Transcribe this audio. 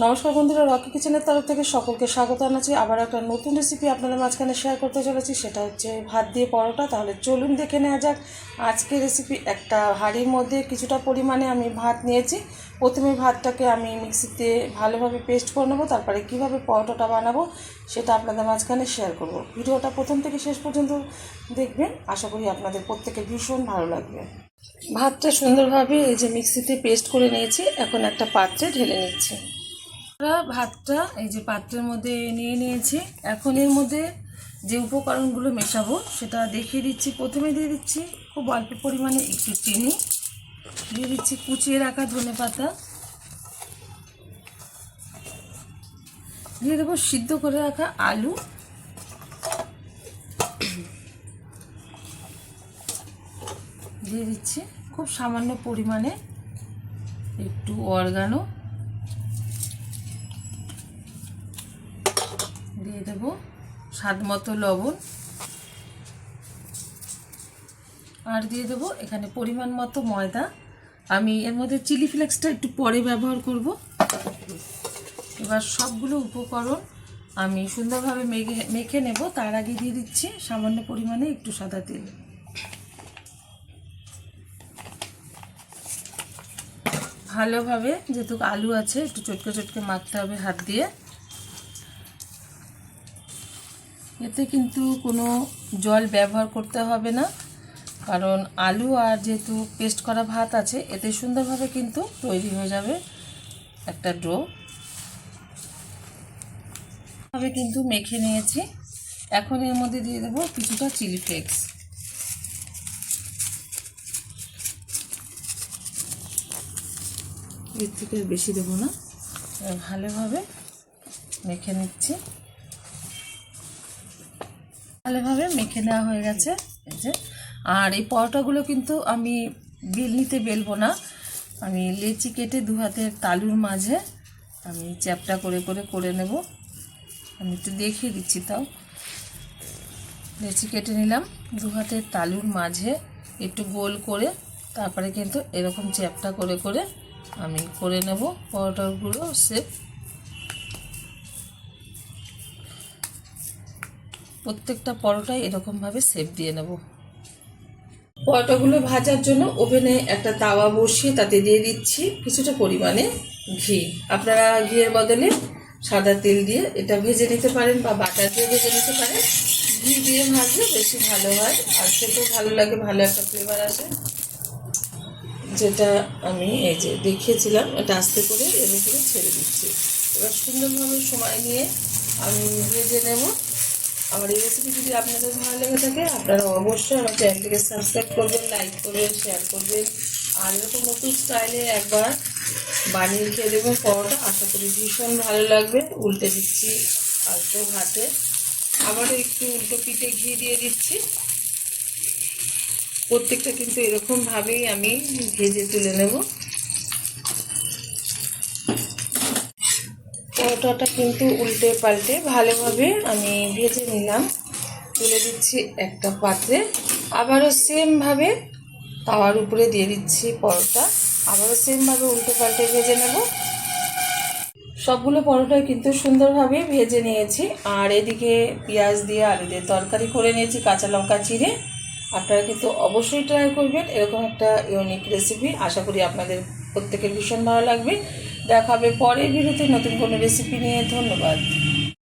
নমস্কার বন্ধুরা, রকি কিচেনের তরফ থেকে সকলকে স্বাগত জানাচ্ছি। আবার একটা নতুন রেসিপি আপনাদের মাঝখানে শেয়ার করতে চলেছি, সেটা হচ্ছে ভাত দিয়ে পরোটা। তাহলে চলুন দেখে নেওয়া যাক আজকের রেসিপি। একটা হাঁড়ির মধ্যে কিছুটা পরিমাণে আমি ভাত নিয়েছি। প্রথমে ভাতটাকে আমি মিক্সিতে ভালোভাবে পেস্ট করে নেবো, তারপরে কীভাবে পরোটাটা বানাবো সেটা আপনাদের মাঝখানে শেয়ার করব। ভিডিওটা প্রথম থেকে শেষ পর্যন্ত দেখবেন, আশা করি আপনাদের প্রত্যেকের ভীষণ ভালো লাগবে। ভাতটা সুন্দরভাবে এই যে মিক্সিতে পেস্ট করে নিয়েছি, এখন একটা পাত্রে ঢেলে নিচ্ছি। ভাতটা এই যে পাত্রের মধ্যে নিয়ে নিয়েছি। এখন এর মধ্যে যে উপকরণগুলো মেশাবো সেটা দেখিয়ে দিচ্ছি। প্রথমে দিয়ে দিচ্ছি খুব অল্প পরিমাণে একটু চিনি, দিয়ে দিচ্ছি কুচিয়ে রাখা ধনেপাতা, দিয়ে দেবো সিদ্ধ করে রাখা আলু, দিয়ে দিচ্ছি খুব সামান্য পরিমাণে একটু অরগানো, দিয়ে দেবো স্বাদ মতো লবণ, আর দিয়ে দেবো এখানে পরিমাণ মতো ময়দা। আমি এর মধ্যে চিলি ফ্লেক্সটা একটু পরে ব্যবহার করব। এবার সবগুলো উপকরণ আমি সুন্দরভাবে মেখে নেব। তার আগে দিয়ে দিচ্ছি সামান্য পরিমাণে একটু সাদা তেল। ভালোভাবে যেহেতু আলু আছে একটু চটকে চটকে মাখতে হবে হাত দিয়ে। এতে কিন্তু কোনো জল ব্যবহার করতে হবে না, কারণ আলু আর যেহেতু পেস্ট করা ভাত আছে, এতে সুন্দরভাবে কিন্তু তৈরি হয়ে যাবে একটা ডো। ভাবে কিন্তু মেখে নিয়েছি। এখন এর মধ্যে দিয়ে দেবো কিছুটা চিলি ফ্লেক্স। এর থেকে বেশি দেবো না, ভালোভাবে মেখে নিচ্ছি। ভালোভাবে মেখে নেওয়া হয়ে গেছে এই যে। আর এই পরোটাগুলো কিন্তু আমি বেলনিতে বেলবো না, আমি লেচি কেটে দু হাতের তালুর মাঝে আমি চ্যাপটা করে করে করে নেব। আমি একটু দেখিয়ে দিচ্ছি। তাও লেচি কেটে নিলাম, দু হাতের তালুর মাঝে একটু গোল করে, তারপরে কিন্তু এরকম চ্যাপটা করে করে আমি করে নেব পরোটাগুলো শেপ। প্রত্যেকটা পরোটায় এরকমভাবে শেপ দিয়ে নেব। পরোটাগুলো ভাজার জন্য ওভেনে একটা তাওয়া বসিয়ে তাতে দিয়ে দিচ্ছি কিছুটা পরিমাণে ঘি। আপনারা ঘিয়ের বদলে সাদা তেল দিয়ে এটা ভেজে নিতে পারেন বা বাটার দিয়ে ভেজে নিতে পারেন। ঘি দিয়ে ভাজলে বেশি ভালো হয়, আর খেতেও ভালো লাগে, ভালো একটা ফ্লেভার আসে। যেটা আমি এই যে দেখিয়েছিলাম, এটা আস্তে করে এর উপরে ছেড়ে দিচ্ছি। এবার সুন্দরভাবে সময় নিয়ে আমি ভেজে নেব। আমার এই রেসিপি যদি আপনাদের ভালো লেগে থাকে, আপনারা অবশ্যই আমার চ্যানেলটিকে সাবস্ক্রাইব করবেন, লাইক করবেন, শেয়ার করবেন। আর এরকম নতুন স্টাইলে একবার বানিয়ে খেয়ে দেবেন পরোটা, আশা করি ভীষণ ভালো লাগবে। উল্টে দিচ্ছি আলতো হাতে, আবার একটু উল্টো পিঠে ঘি দিয়ে দিচ্ছি। প্রত্যেকটা কিন্তু এরকমভাবেই আমি ভেজে তুলে নেব। পরোটাটা কিন্তু উল্টে পাল্টে ভালোভাবে আমি ভেজে নিলাম, তুলে দিচ্ছি একটা পাত্রে। আবারও সেমভাবে তাওয়ার উপরে দিয়ে দিচ্ছি পরোটা, আবারও সেমভাবে উল্টে পাল্টে ভেজে নেব। সবগুলো পরোটাই কিন্তু সুন্দরভাবে ভেজে নিয়েছি। আর এদিকে পেঁয়াজ দিয়ে আলু দিয়ে তরকারি করে নিয়েছি, কাঁচা লঙ্কা চিড়ে। আপনারা কিন্তু অবশ্যই ট্রাই করবেন এরকম একটা ইউনিক রেসিপি। আশা করি আপনাদের প্রত্যেকের ভীষণ ভালো লাগবে। দেখা হবে পরের ভিডিওতে নতুন কোনো রেসিপি নিয়ে। ধন্যবাদ।